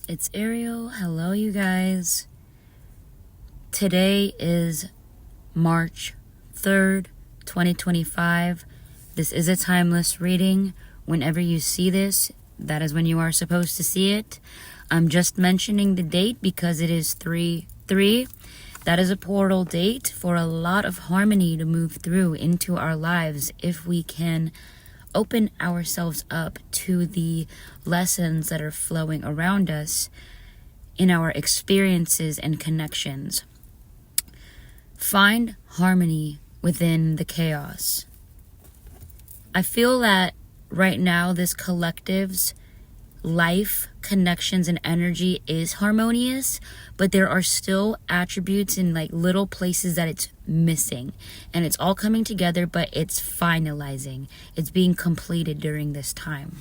It's Ariel. Hello, you guys. Today is March 3rd, 2025. This is a timeless reading. Whenever you see this, that is when you are supposed to see it. I'm just mentioning the date because it is 3/3. That is a portal date for a lot of harmony to move through into our lives if we can open ourselves up to the lessons that are flowing around us in our experiences and connections. Find harmony within the chaos. I feel that right now this collective's life, connections, and energy is harmonious, but there are still attributes in like little places that it's missing, and it's all coming together, but it's finalizing. It's being completed during this time.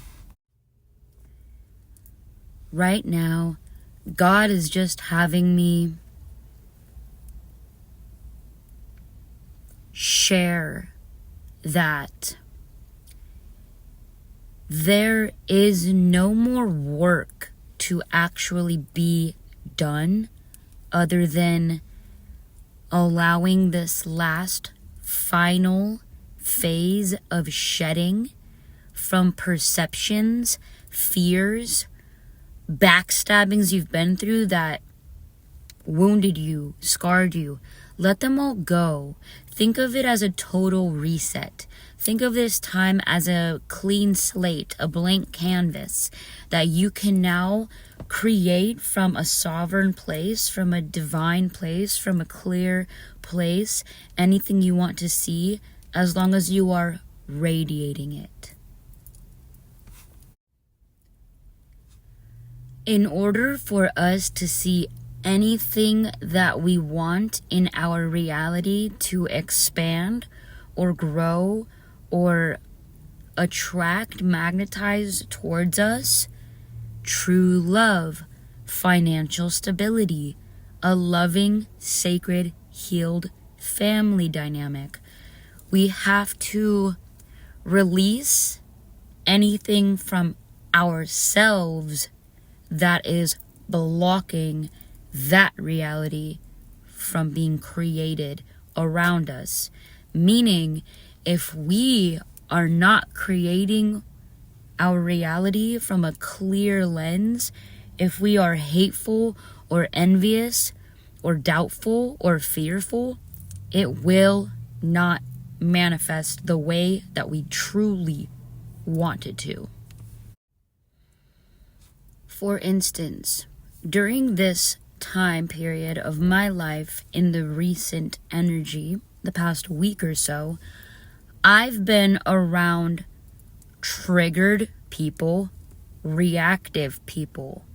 Right now, God is just having me share that there is no more work to actually be done other than allowing this last final phase of shedding from perceptions, fears, backstabbings you've been through that wounded you, scarred you. Let them all go. Think of it as a total reset. Think of this time as a clean slate, a blank canvas that you can now create from a sovereign place, from a divine place, from a clear place, anything you want to see, as long as you are radiating it. In order for us to see anything that we want in our reality to expand or grow or attract, magnetize towards us, true love, financial stability, a loving, sacred, healed family dynamic, we have to release anything from ourselves that is blocking that reality from being created around us. Meaning, if we are not creating our reality from a clear lens, if we are hateful or envious or doubtful or fearful, it will not manifest the way that we truly want it to. For instance, during this time period of my life in the recent energy, the past week or so, I've been around triggered people, reactive people.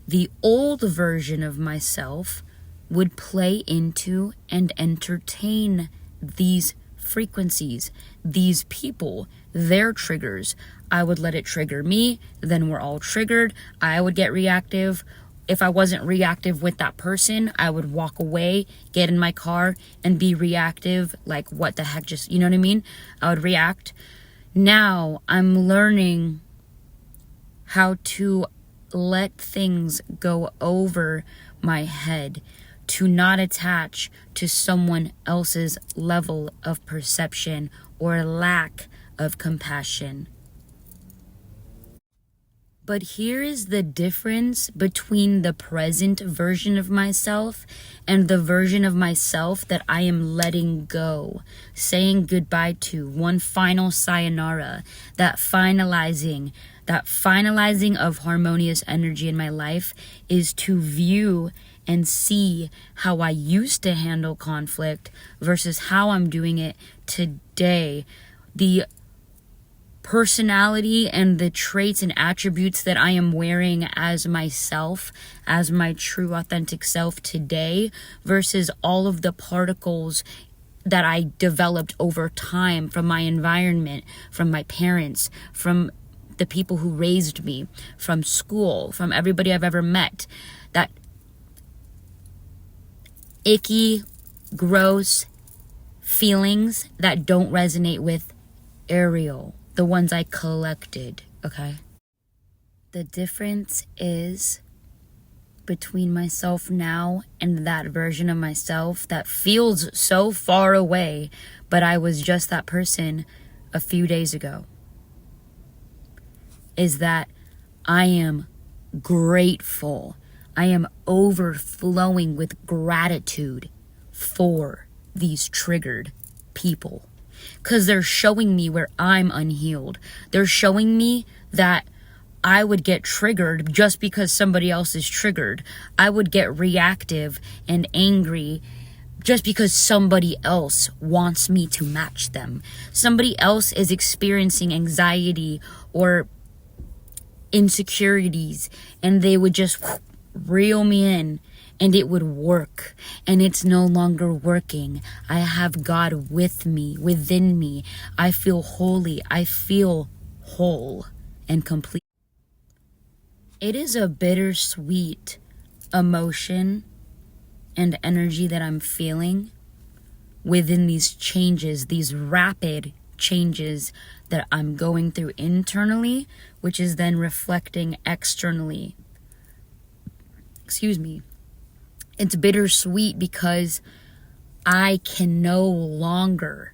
The old version of myself would play into and entertain these frequencies, these people, their triggers. I would let it trigger me, then we're all triggered. I would get reactive. If I wasn't reactive with that person, I would walk away, get in my car, and be reactive. Like, what the heck, just, you know what I mean? I would react. Now, I'm learning how to let things go over my head, to not attach to someone else's level of perception or lack of compassion. But here is the difference between the present version of myself and the version of myself that I am letting go, saying goodbye to, one final sayonara, that finalizing of harmonious energy in my life is to view and see how I used to handle conflict versus how I'm doing it today. The personality and the traits and attributes that I am wearing as myself, as my true authentic self today, versus all of the particles that I developed over time from my environment, from my parents, from the people who raised me, from school, from everybody I've ever met. That icky, gross feelings that don't resonate with Ariel, the ones I collected, okay? The difference is between myself now and that version of myself that feels so far away, but I was just that person a few days ago, is that I am grateful. I am overflowing with gratitude for these triggered people, because they're showing me where I'm unhealed. They're showing me that I would get triggered just because somebody else is triggered. I would get reactive and angry just because somebody else wants me to match them. Somebody else is experiencing anxiety or insecurities, and they would just reel me in and it would work. And it's no longer working. I have God with me, within me. I feel holy. I feel whole and complete. It is a bittersweet emotion and energy that I'm feeling within these changes, these rapid changes that I'm going through internally, which is then reflecting externally. Excuse me. It's bittersweet because I can no longer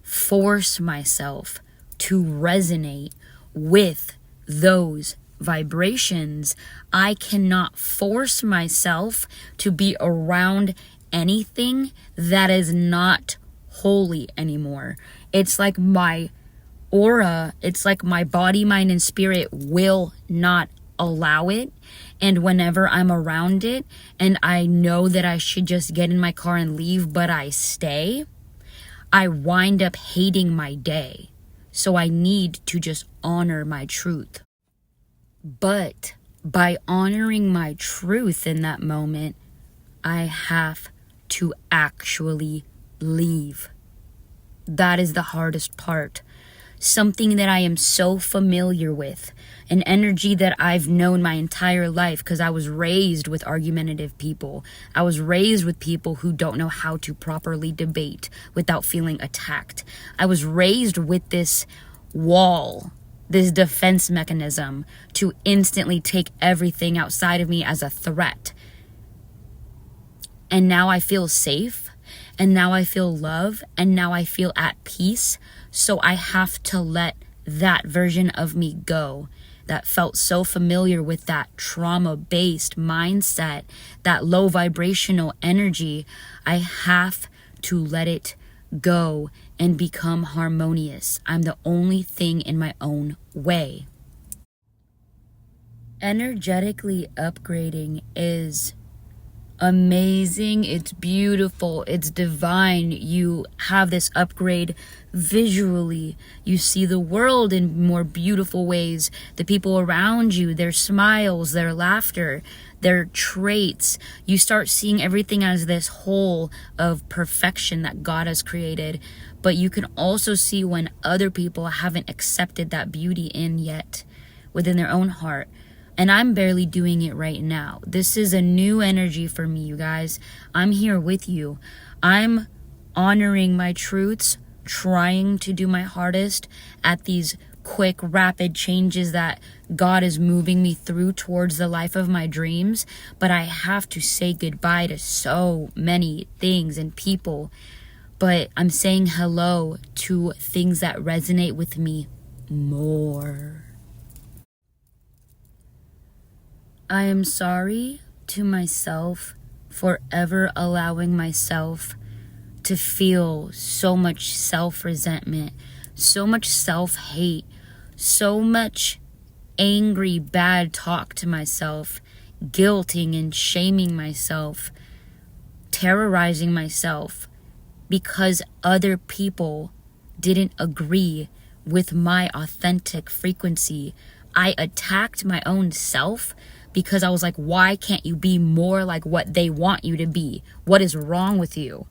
force myself to resonate with those vibrations. I cannot force myself to be around anything that is not holy anymore. It's like my aura, it's like my body, mind, and spirit will not allow it. And whenever I'm around it and I know that I should just get in my car and leave, but I stay, I wind up hating my day. So I need to just honor my truth. But by honoring my truth in that moment, I have to actually leave. That is the hardest part. Something that I am so familiar with, an energy that I've known my entire life, because I was raised with argumentative people. I was raised with people who don't know how to properly debate without feeling attacked. I was raised with this wall, this defense mechanism to instantly take everything outside of me as a threat. And now I feel safe, and now I feel love, and now I feel at peace. So I have to let that version of me go that felt so familiar with that trauma-based mindset, that low vibrational energy. I have to let it go and become harmonious. I'm the only thing in my own way. Energetically upgrading is amazing. It's beautiful. It's divine. You have this upgrade visually. You see the world in more beautiful ways. The people around you, their smiles, their laughter, their traits. You start seeing everything as this whole of perfection that God has created. But you can also see when other people haven't accepted that beauty in yet within their own heart. And I'm barely doing it right now. This is a new energy for me, you guys. I'm here with you. I'm honoring my truths, trying to do my hardest at these quick, rapid changes that God is moving me through towards the life of my dreams. But I have to say goodbye to so many things and people. But I'm saying hello to things that resonate with me more. I am sorry to myself for ever allowing myself to feel so much self-resentment, so much self-hate, so much angry, bad talk to myself, guilting and shaming myself, terrorizing myself because other people didn't agree with my authentic frequency. I attacked my own self because I was like, why can't you be more like what they want you to be? What is wrong with you?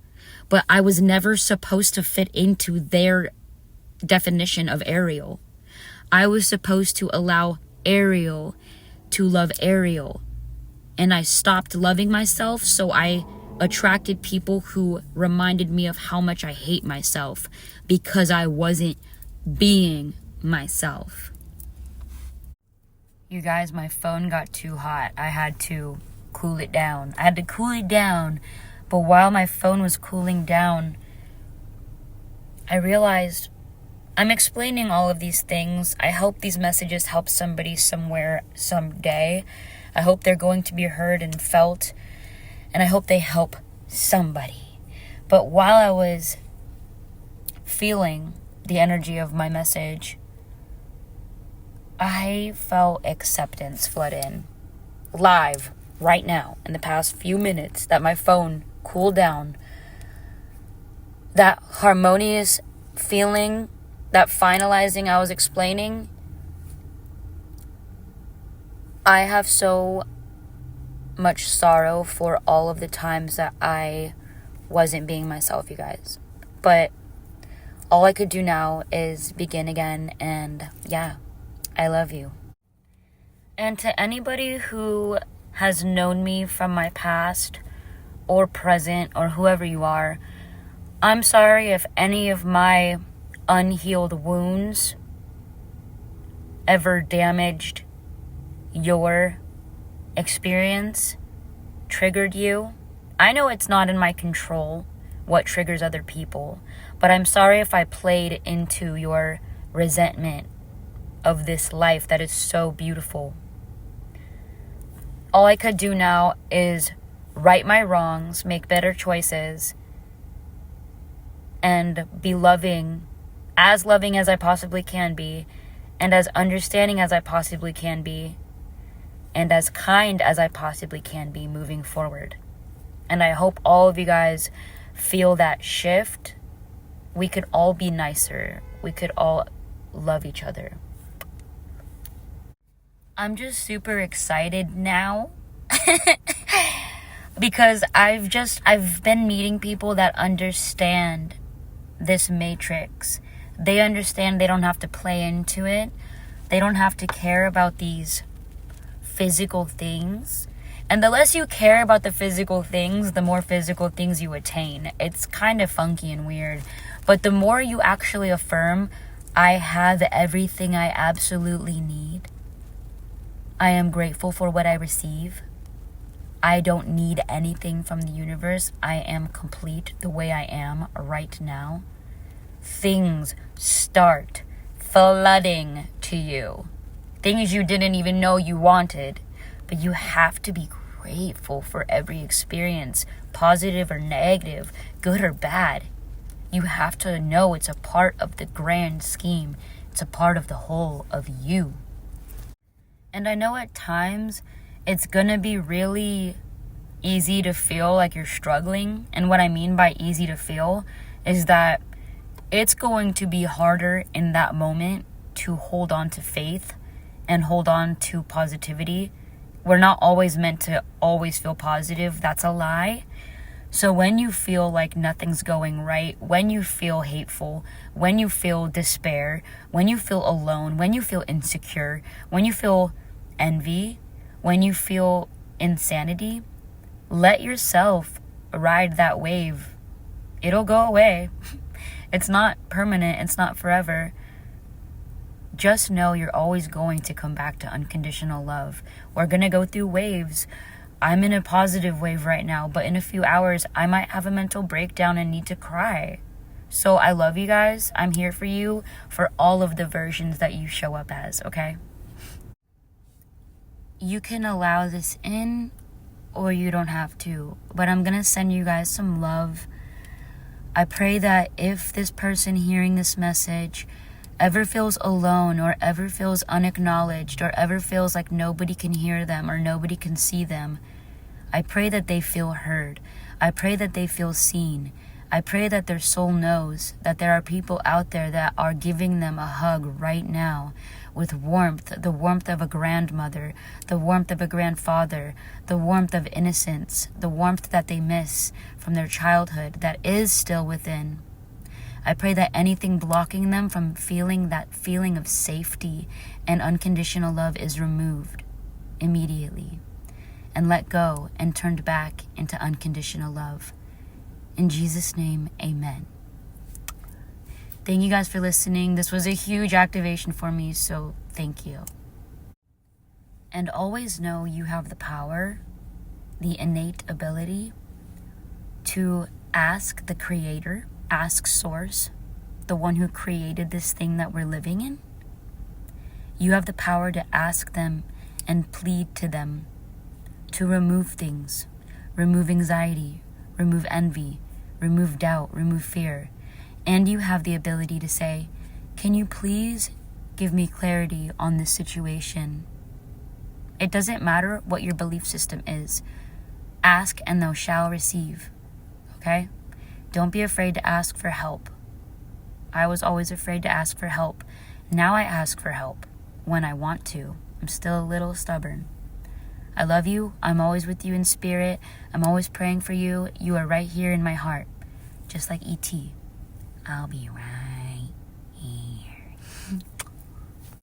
But I was never supposed to fit into their definition of Ariel. I was supposed to allow Ariel to love Ariel. And I stopped loving myself, so I attracted people who reminded me of how much I hate myself because I wasn't being myself. You guys, my phone got too hot. I had to cool it down. I had to cool it down. But while my phone was cooling down, I realized I'm explaining all of these things. I hope these messages help somebody somewhere someday. I hope they're going to be heard and felt. And I hope they help somebody. But while I was feeling the energy of my message, I felt acceptance flood in. Live, right now, in the past few minutes that my phone cooled down. That harmonious feeling, that finalizing I was explaining, I have so much sorrow for all of the times that I wasn't being myself, you guys. But all I could do now is begin again, and yeah, I love you. And to anybody who has known me from my past or present or whoever you are, I'm sorry if any of my unhealed wounds ever damaged your experience, triggered you. I know it's not in my control what triggers other people, but I'm sorry if I played into your resentment of this life that is so beautiful. All I could do now is right my wrongs, make better choices, and be loving as I possibly can be, and as understanding as I possibly can be, and as kind as I possibly can be moving forward. And I hope all of you guys feel that shift. We could all be nicer. We could all love each other. I'm just super excited now because I've been meeting people that understand this matrix. They understand they don't have to play into it. They don't have to care about these physical things. And the less you care about the physical things, the more physical things you attain. It's kind of funky and weird. But the more you actually affirm, I have everything I absolutely need. I am grateful for what I receive. I don't need anything from the universe. I am complete the way I am right now. Things start flooding to you. Things you didn't even know you wanted. But you have to be grateful for every experience, positive or negative, good or bad. You have to know it's a part of the grand scheme. It's a part of the whole of you. And I know at times it's gonna be really easy to feel like you're struggling. And what I mean by easy to feel is that it's going to be harder in that moment to hold on to faith and hold on to positivity. We're not always meant to always feel positive. That's a lie. So when you feel like nothing's going right, when you feel hateful, when you feel despair, when you feel alone, when you feel insecure, when you feel envy, when you feel insanity, let yourself ride that wave. It'll go away. It's not permanent. It's not forever. Just know you're always going to come back to unconditional love. We're going to go through waves. I'm in a positive wave right now, but in a few hours, I might have a mental breakdown and need to cry. So I love you guys. I'm here for you for all of the versions that you show up as, okay? You can allow this in or you don't have to, but I'm going to send you guys some love. I pray that if this person hearing this message ever feels alone or ever feels unacknowledged or ever feels like nobody can hear them or nobody can see them, I pray that they feel heard. I pray that they feel seen. I pray that their soul knows that there are people out there that are giving them a hug right now with warmth, the warmth of a grandmother, the warmth of a grandfather, the warmth of innocence, the warmth that they miss from their childhood that is still within. I pray that anything blocking them from feeling that feeling of safety and unconditional love is removed immediately and let go and turned back into unconditional love. In Jesus' name, amen. Thank you guys for listening. This was a huge activation for me, so thank you. And always know you have the power the innate ability to ask the creator, ask source, the one who created this thing that we're living in. You have the power to ask them and plead to them to remove things, remove anxiety, remove envy, remove doubt, remove fear. And you have the ability to say, can you please give me clarity on this situation? It doesn't matter what your belief system is. Ask and thou shalt receive. Okay? Don't be afraid to ask for help. I was always afraid to ask for help. Now I ask for help when I want to. I'm still a little stubborn. I love you. I'm always with you in spirit. I'm always praying for you. You are right here in my heart. Just like E.T. I'll be right